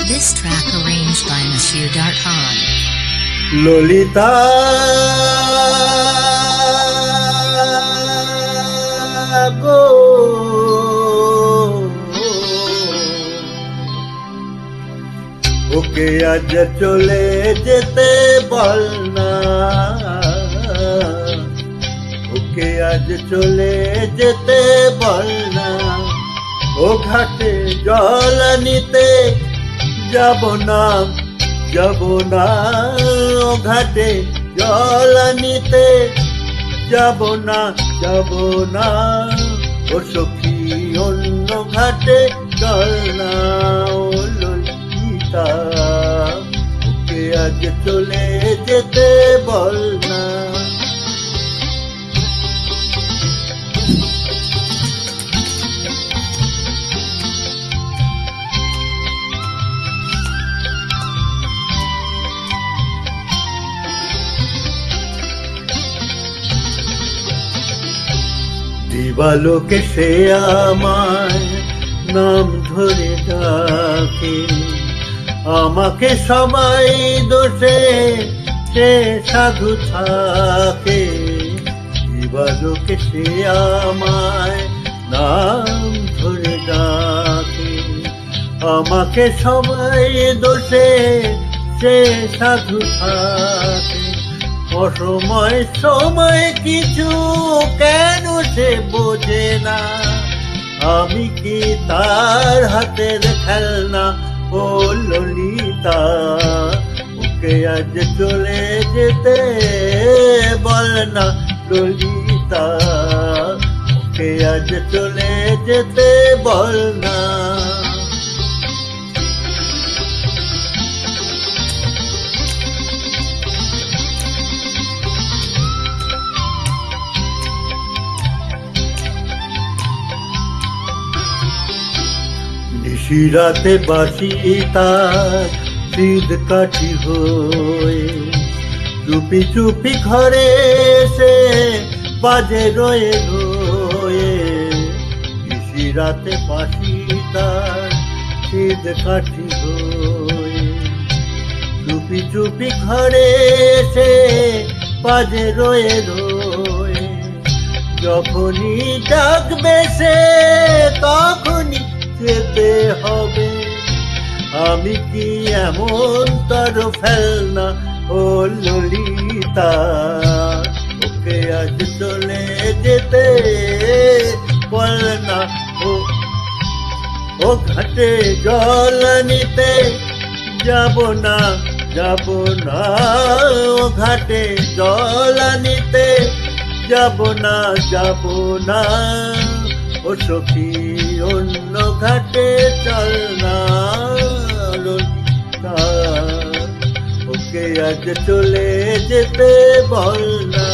This track arranged by Monsieur Darkhan. Lalita গো, ওকে আজ চলে যেতে বল না, ওকে আজ চলে যেতে বল না। ও ঘাটে জল নিতে যাব না, যাব না, ও ঘাটে জল নিতে যাব না, যাব না। ও সখী অন্য ঘাটে চল না, ও ললিতা ওকে আজ চলে যেতে বল না। দিবালোকে সে আমায় নাম ধরে ডাকে, আমাকে সবাই দোষে সে সাধু থাকে। দিবালোকে সে আমায় নাম ধরে ডাকে, আমাকে সবাই দোষে সে সাধু থাকে। অসময় সময় কিছু কেন সে বোঝে না, আমি কি তার হাতের খেলনা? ও ললিতা ওকে আজ চলে যেতে বল না, ললিতা ওকে আজ চলে যেতে বল না। নিশিরাতে বাসি তার সিদ কাঠি হয়ে, চুপি চুপি ঘরে এসে বাজে রয়ে রয়ে। নিশিরাতে বাসি তার সিদ কাঠি হয়ে, চুপি চুপি ঘরে এসে বাজে রয়ে রয়ে। যখনই ডাকবে সে তখনই যেতে হবে, আমি কি এমন তার ফেলনা? ও ললিতা ওকে আজ চলে যেতে বল না। ও ঘাটে জল নিতে যাব না, যাব না, ও ঘাটে জল নিতে যাব না, যাব না। ও সখী অন্য ঘাটে চল না, ললিতা ওকে আজ চলে যেতে বল না।